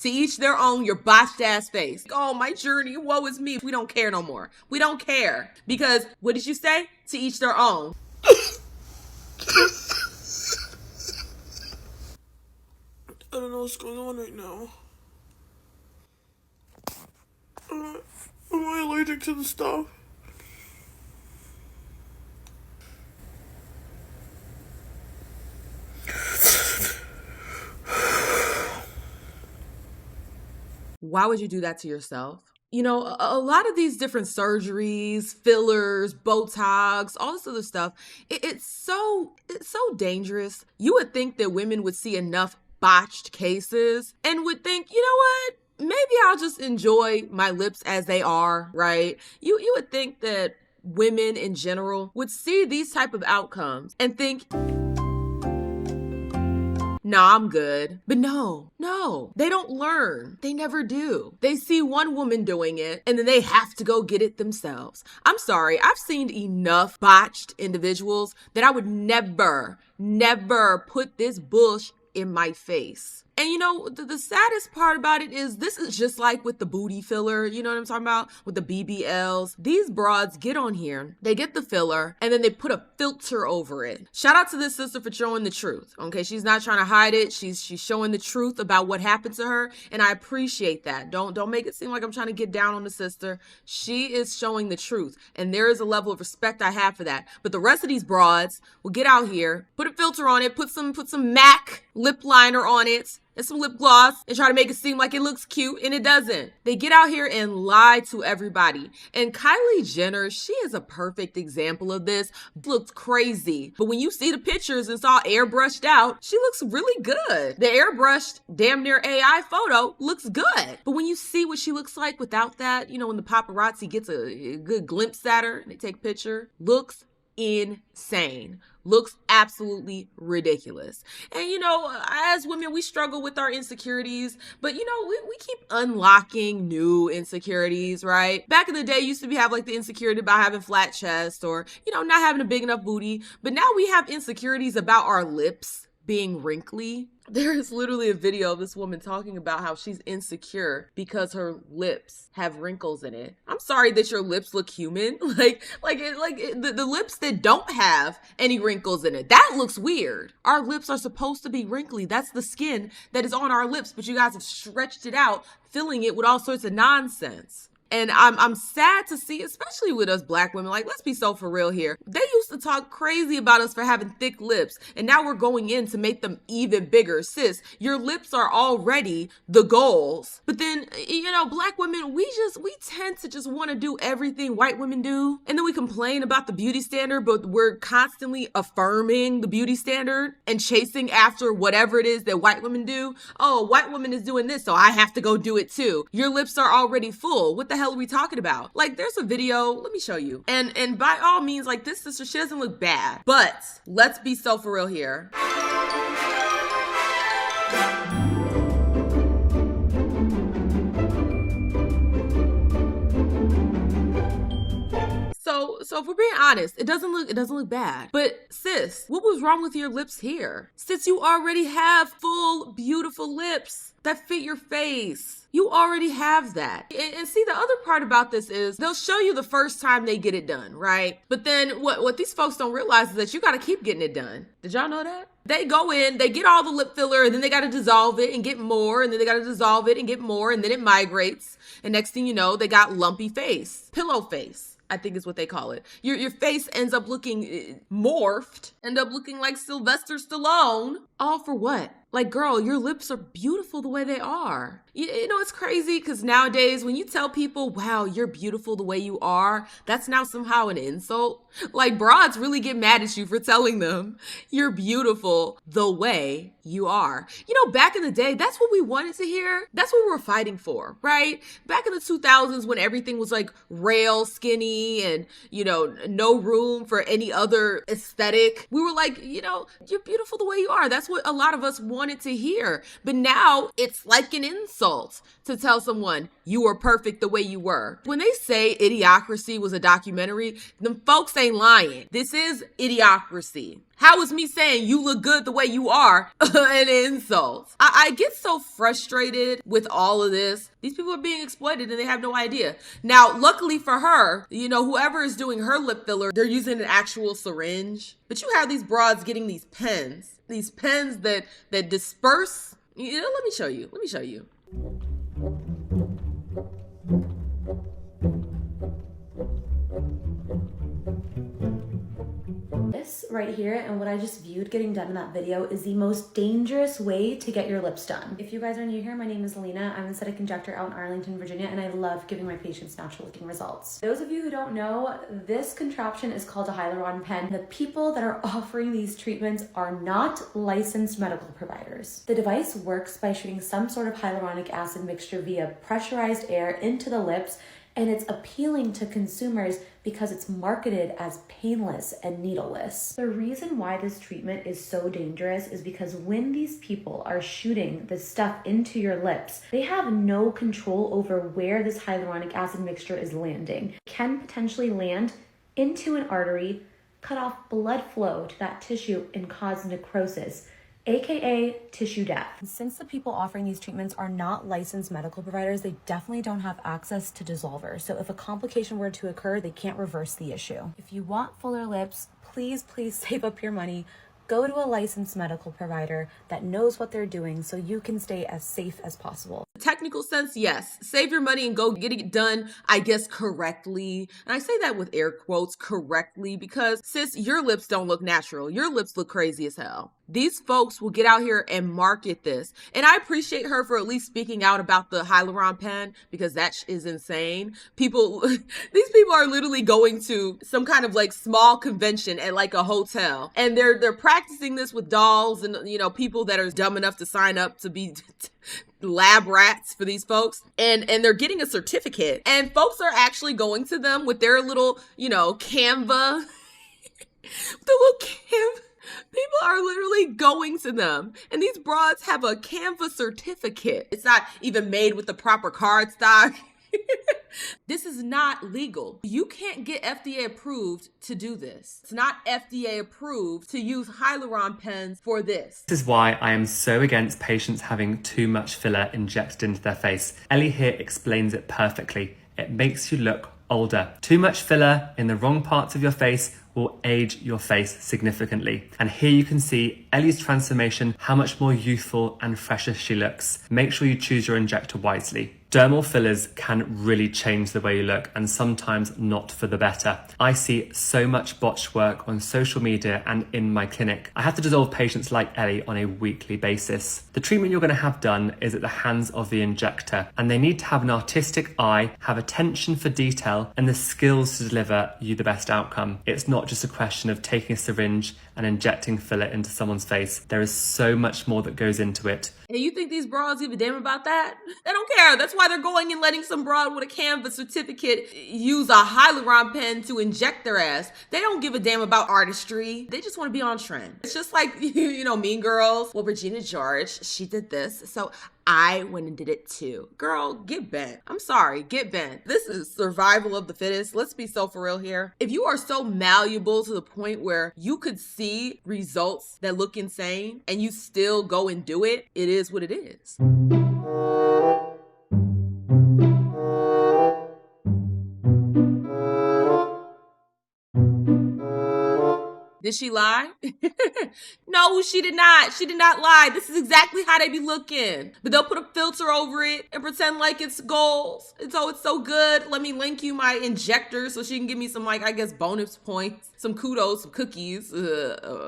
To each their own, your botched ass face. Oh, my journey, woe is me. We don't care no more. We don't care. Because, what did you say? To each their own. I don't know what's going on right now. Am I allergic to the stuff? Why would you do that to yourself? You know, a lot of these different surgeries, fillers, Botox, all this other stuff, it's so dangerous. You would think that women would see enough botched cases and would think, you know what? Maybe I'll just enjoy my lips as they are, right? You would think that women in general would see these type of outcomes and think, nah, I'm good. But no, they don't learn. They never do. They see one woman doing it and then they have to go get it themselves. I'm sorry. I've seen enough botched individuals that I would never put this bush in my face. And you know, the saddest part about it is this is just like with the booty filler, you know what I'm talking about? With the BBLs. These broads get on here, they get the filler, and then they put a filter over it. Shout out to this sister for showing the truth, okay? She's not trying to hide it. She's showing the truth about what happened to her, and I appreciate that. Don't make it seem like I'm trying to get down on the sister. She is showing the truth, and there is a level of respect I have for that. But the rest of these broads will get out here, put a filter on it, put some MAC lip liner on it, and some lip gloss and try to make it seem like it looks cute, and it doesn't. They get out here and lie to everybody. And Kylie Jenner, she is a perfect example of this. Looks crazy. But when you see the pictures, it's all airbrushed out. She looks really good. The airbrushed, damn near AI photo looks good. But when you see what she looks like without that, you know, when the paparazzi gets a good glimpse at her and they take a picture, looks insane. Looks absolutely ridiculous. And you know, as women, we struggle with our insecurities, but you know, we keep unlocking new insecurities, right? Back in the day, used to have like the insecurity about having flat chest or, you know, not having a big enough booty. But now we have insecurities about our lips being wrinkly. There is literally a video of this woman talking about how she's insecure because her lips have wrinkles in it. I'm sorry that your lips look human. The lips that don't have any wrinkles in it, that looks weird. Our lips are supposed to be wrinkly. That's the skin that is on our lips, but you guys have stretched it out, filling it with all sorts of nonsense. And I'm sad to see, especially with us black women, like, let's be so for real here. They used to talk crazy about us for having thick lips, and now we're going in to make them even bigger. Sis, your lips are already the goals. But then, you know, black women, we tend to just want to do everything white women do. And then we complain about the beauty standard, but we're constantly affirming the beauty standard and chasing after whatever it is that white women do. Oh, white woman is doing this, so I have to go do it too. Your lips are already full. What the hell are we talking about? Like, there's a video, let me show you. And by all means, like, this sister, she doesn't look bad, but let's be so for real here. So if we're being honest, it doesn't look bad. But sis, what was wrong with your lips here? Sis, you already have full, beautiful lips that fit your face. You already have that. And see, the other part about this is they'll show you the first time they get it done, right? But then what these folks don't realize is that you got to keep getting it done. Did y'all know that? They go in, they get all the lip filler, and then they got to dissolve it and get more, and then they got to dissolve it and get more, and then it migrates. And next thing you know, they got lumpy face, pillow face, I think is what they call it. Your face ends up looking morphed, end up looking like Sylvester Stallone. All for what? Like, girl, your lips are beautiful the way they are. You know, it's crazy because nowadays when you tell people, wow, you're beautiful the way you are, that's now somehow an insult. Like, broads really get mad at you for telling them you're beautiful the way you are. You know, back in the day, that's what we wanted to hear. That's what we were fighting for, right? Back in the 2000s when everything was like rail skinny and, you know, no room for any other aesthetic, we were like, you know, you're beautiful the way you are. That's what a lot of us wanted to hear. But now it's like an insult to tell someone you were perfect the way you were. When they say Idiocracy was a documentary, them folks ain't lying. This is Idiocracy. How is me saying you look good the way you are an insult? I get so frustrated with all of this. These people are being exploited and they have no idea. Now, luckily for her, you know, whoever is doing her lip filler, they're using an actual syringe. But you have these broads getting these pens that disperse. You know, let me show you. This right here and what I just viewed getting done in that video is the most dangerous way to get your lips done. If you guys are new here, my name is Alina. I'm an aesthetic injector out in Arlington, Virginia, and I love giving my patients natural looking results. Those of you who don't know, this contraption is called a hyaluron pen. The people that are offering these treatments are not licensed medical providers. The device works by shooting some sort of hyaluronic acid mixture via pressurized air into the lips, and it's appealing to consumers because it's marketed as painless and needleless. The reason why this treatment is so dangerous is because when these people are shooting this stuff into your lips, they have no control over where this hyaluronic acid mixture is landing. It can potentially land into an artery, cut off blood flow to that tissue, and cause necrosis, aka tissue death. Since the people offering these treatments are not licensed medical providers, they definitely don't have access to dissolvers. So if a complication were to occur, they can't reverse the issue. If you want fuller lips, please save up your money. Go to a licensed medical provider that knows what they're doing so you can stay as safe as possible. Technical sense, yes. Save your money and go get it done, I guess, correctly. And I say that with air quotes, correctly, because sis, your lips don't look natural. Your lips look crazy as hell. These folks will get out here and market this. And I appreciate her for at least speaking out about the hyaluron pen, because that is insane. These people are literally going to some kind of like small convention at like a hotel, and they're practicing this with dolls and, you know, people that are dumb enough to sign up to be lab rats for these folks, and they're getting a certificate, and folks are actually going to them with their little, you know, Canva people are literally going to them, and these broads have a Canva certificate. It's not even made with the proper cardstock. This is not legal. You can't get FDA approved to do this. It's not FDA approved to use hyaluron pens for this. This is why I am so against patients having too much filler injected into their face. Ellie here explains it perfectly. It makes you look older. Too much filler in the wrong parts of your face will age your face significantly. And here you can see Ellie's transformation, how much more youthful and fresher she looks. Make sure you choose your injector wisely. Dermal fillers can really change the way you look, and sometimes not for the better. I see so much botched work on social media and in my clinic. I have to dissolve patients like Ellie on a weekly basis. The treatment you're going to have done is at the hands of the injector, and they need to have an artistic eye, have attention for detail, and the skills to deliver you the best outcome. It's not just a question of taking a syringe and injecting filler into someone's face. There is so much more that goes into it. And you think these broads give a damn about that? They don't care. That's why they're going and letting some broad with a Canva certificate use a hyaluron pen to inject their ass. They don't give a damn about artistry. They just want to be on trend. It's just like, you know, Mean Girls. Well, Regina George, she did this, so I went and did it too. Girl, get bent. I'm sorry, get bent. This is survival of the fittest. Let's be so for real here. If you are so malleable to the point where you could see results that look insane and you still go and do it, it is what it is. Did she lie? No, she did not. She did not lie. This is exactly how they be looking. But they'll put a filter over it and pretend like it's gold. And so it's so good. Let me link you my injector so she can give me some, like, I guess, bonus points, some kudos, some cookies,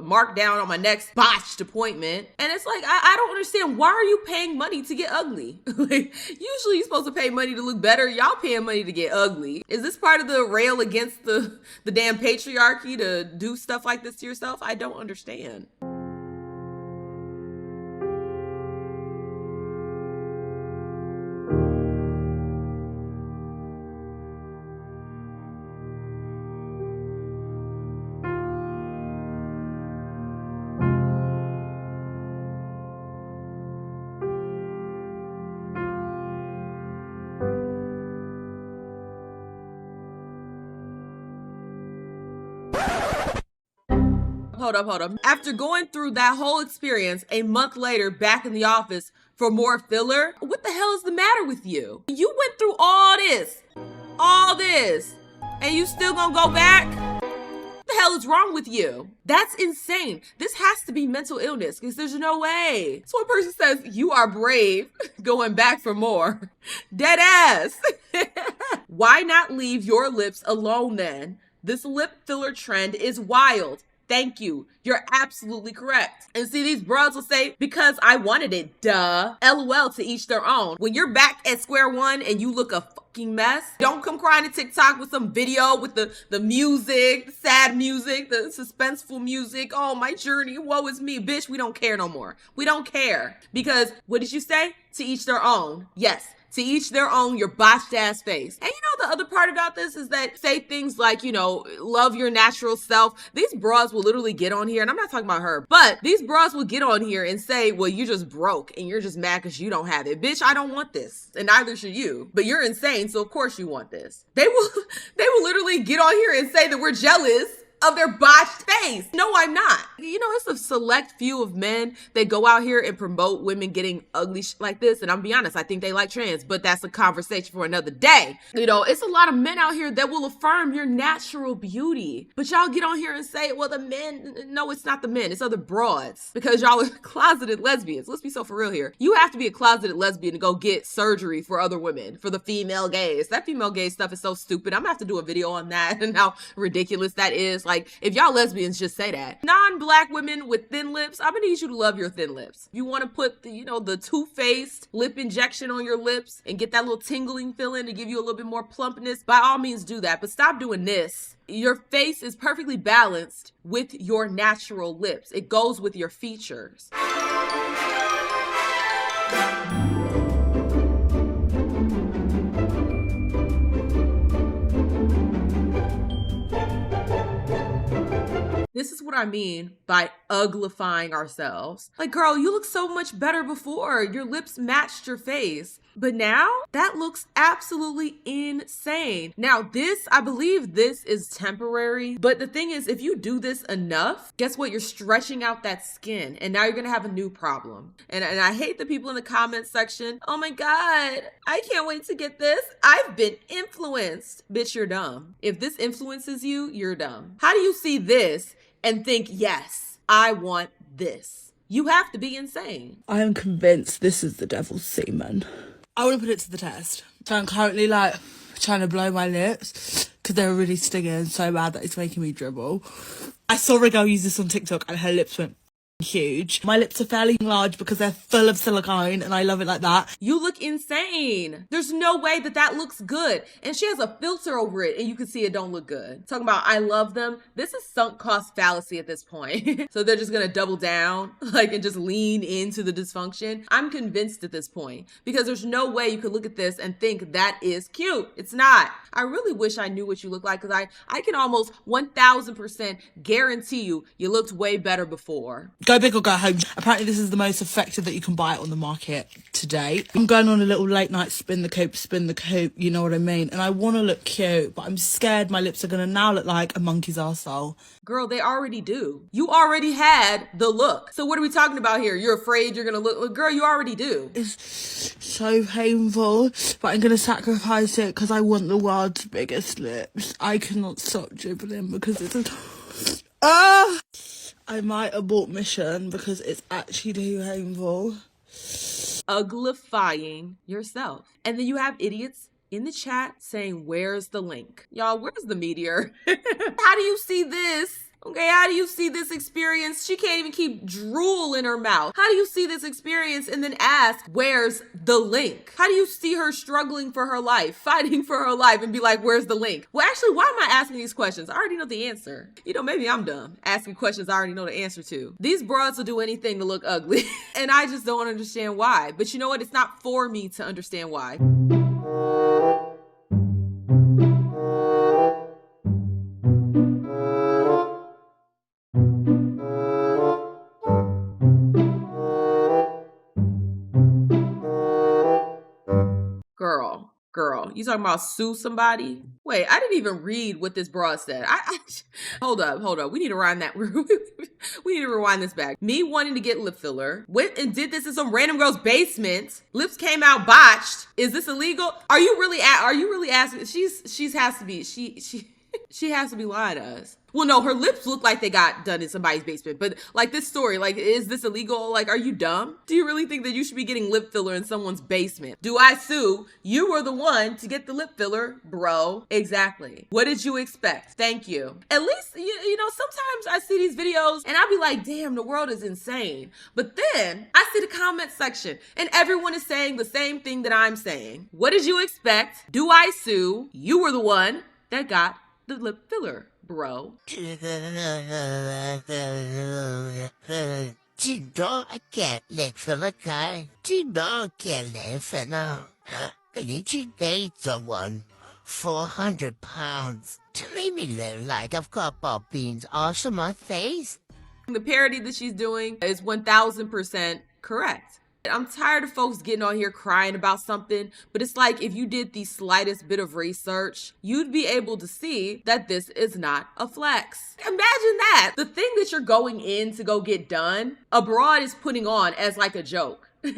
mark down on my next botched appointment. And it's like, I don't understand. Why are you paying money to get ugly? Like, usually you're supposed to pay money to look better. Y'all paying money to get ugly. Is this part of the rail against the damn patriarchy to do stuff like this to yourself? I don't understand. up. After going through that whole experience, a month later, back in the office for more filler, what the hell is the matter with you? You went through all this, and you still gonna go back? What the hell is wrong with you? That's insane. This has to be mental illness because there's no way. So one person says, you are brave, going back for more. Dead ass. Why not leave your lips alone then? This lip filler trend is wild. Thank you. You're absolutely correct. And see, these bros will say, because I wanted it, duh. LOL, to each their own. When you're back at square one and you look a fucking mess, don't come crying to TikTok with some video with the music, the sad music, the suspenseful music. Oh, my journey, woe is me. Bitch, we don't care no more. We don't care. Because, what did you say? To each their own. Yes. To each their own, your botched ass face. And you know the other part about this is that say things like, you know, love your natural self. These bras will literally get on here, and I'm not talking about her, but these bras will get on here and say, well, you just broke and you're just mad because you don't have it. Bitch, I don't want this. And neither should you. But you're insane, so of course you want this. They will literally get on here and say that we're jealous of their botched face. No, I'm not. You know, it's a select few of men that go out here and promote women getting ugly like this. And I'm be honest, I think they like trans, but that's a conversation for another day. You know, it's a lot of men out here that will affirm your natural beauty. But y'all get on here and say, well, the men, no, it's not the men, it's other broads. Because y'all are closeted lesbians. Let's be so for real here. You have to be a closeted lesbian to go get surgery for other women, for the female gaze. That female gaze stuff is so stupid. I'm gonna have to do a video on that and how ridiculous that is. Like, if y'all lesbians just say that. Non-black women with thin lips, I'm gonna need you to love your thin lips. If you wanna put the, you know, the Too Faced lip injection on your lips and get that little tingling feeling to give you a little bit more plumpness, by all means do that. But stop doing this. Your face is perfectly balanced with your natural lips. It goes with your features. This is what I mean by uglifying ourselves. Like, girl, you look so much better before. Your lips matched your face. But now, that looks absolutely insane. Now, this, I believe this is temporary. But the thing is, if you do this enough, guess what? You're stretching out that skin. And now you're going to have a new problem. And I hate the people in the comments section. Oh my God, I can't wait to get this. I've been influenced. Bitch, you're dumb. If this influences you, you're dumb. How do you see this and think, yes, I want this? You have to be insane. I am convinced this is the devil's semen. I want to put it to the test. So I'm currently like trying to blow my lips because they're really stinging so bad that it's making me dribble. I saw a girl use this on TikTok and her lips went huge. My lips are fairly large because they're full of silicone and I love it like that. You look insane. There's no way that that looks good. And she has a filter over it and you can see it don't look good. Talking about I love them. This is sunk cost fallacy at this point. So they're just gonna double down like and just lean into the dysfunction. I'm convinced at this point because there's no way you could look at this and think that is cute. It's not. I really wish I knew what you look like because I can almost 1000% guarantee you looked way better before. Go big or go home. Apparently this is the most effective that you can buy on the market to date. I'm going on a little late night spin the coop, you know what I mean? And I want to look cute, but I'm scared my lips are going to now look like a monkey's arsehole. Girl, they already do. You already had the look. So what are we talking about here? You're afraid you're going to look, girl, you already do. It's so painful, but I'm going to sacrifice it because I want the world's biggest lips. I cannot stop dribbling because it's I might abort mission because it's actually too painful. Uglifying yourself. And then you have idiots in the chat saying, where's the link? Y'all, where's the meteor? How do you see this? Okay, how do you see this experience? She can't even keep drool in her mouth. How do you see this experience and then ask, where's the link? How do you see her struggling for her life, fighting for her life and be like, where's the link? Well, actually, why am I asking these questions? I already know the answer. You know, maybe I'm dumb asking questions I already know the answer to. These broads will do anything to look ugly and I just don't understand why. But you know what? It's not for me to understand why. Girl, Girl, you talking about sue somebody? Wait, I didn't even read what this broad said. Hold up. We need to rewind that. We need to rewind this back. Me wanting to get lip filler, went and did this in some random girl's basement. Lips came out botched. Is this illegal? Are you really asking? She has to be. She has to be lying to us. Well, no, her lips look like they got done in somebody's basement. But like this story, like, is this illegal? Like, are you dumb? Do you really think that you should be getting lip filler in someone's basement? Do I sue? You were the one to get the lip filler, bro. Exactly. What did you expect? Thank you. At least, you know, sometimes I see these videos and I'll be like, damn, the world is insane. But then I see the comment section and everyone is saying the same thing that I'm saying. What did you expect? Do I sue? You were the one that got the lip filler, bro. 知道一件力份一解，知道一件力份啊，跟你去地就揾 400 pounds to leave me look like I've got bob beans all on my face. The parody that she's doing is 1000% correct. I'm tired of folks getting on here crying about something, but it's like if you did the slightest bit of research, you'd be able to see that this is not a flex. Imagine that. The thing that you're going in to go get done, abroad is putting on as like a joke. you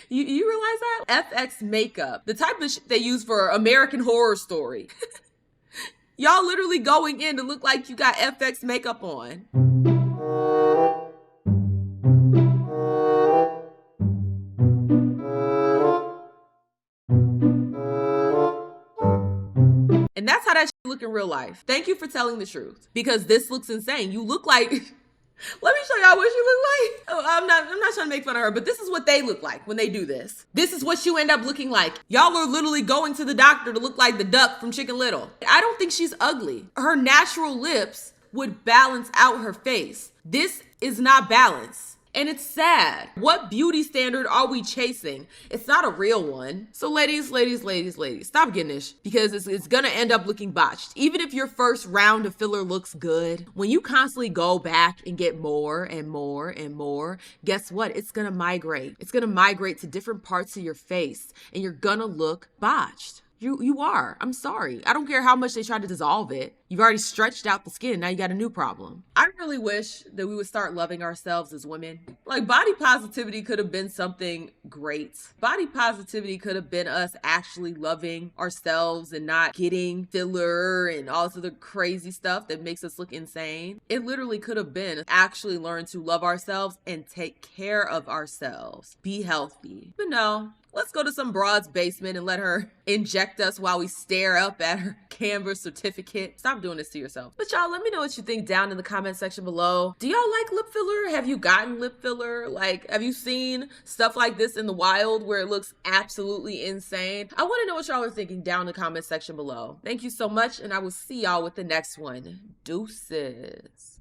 realize that? FX makeup, the type of shit they use for American Horror Story. Y'all literally going in to look like you got FX makeup on. And that's how that shit look in real life. Thank you for telling the truth, because this looks insane. You look like, let me show y'all what you look like. Oh, I'm not trying to make fun of her, but this is what they look like when they do this. This is what you end up looking like. Y'all are literally going to the doctor to look like the duck from Chicken Little. I don't think she's ugly. Her natural lips would balance out her face. This is not balance. And it's sad. What beauty standard are we chasing? It's not a real one. So ladies, stop getting this, because it's gonna end up looking botched. Even if your first round of filler looks good, when you constantly go back and get more and more and more, guess what? It's gonna migrate. It's gonna migrate to different parts of your face and you're gonna look botched. You are. I'm sorry. I don't care how much they try to dissolve it. You've already stretched out the skin. Now you got a new problem. I really wish that we would start loving ourselves as women. Like, body positivity could have been something great. Body positivity could have been us actually loving ourselves and not getting filler and all this other crazy stuff that makes us look insane. It literally could have been actually learn to love ourselves and take care of ourselves. Be healthy. But no. Let's go to some broad's basement and let her inject us while we stare up at her Canva certificate. Stop doing this to yourself. But y'all, let me know what you think down in the comment section below. Do y'all like lip filler? Have you gotten lip filler? Like, have you seen stuff like this in the wild where it looks absolutely insane? I want to know what y'all are thinking down in the comment section below. Thank you so much, and I will see y'all with the next one. Deuces.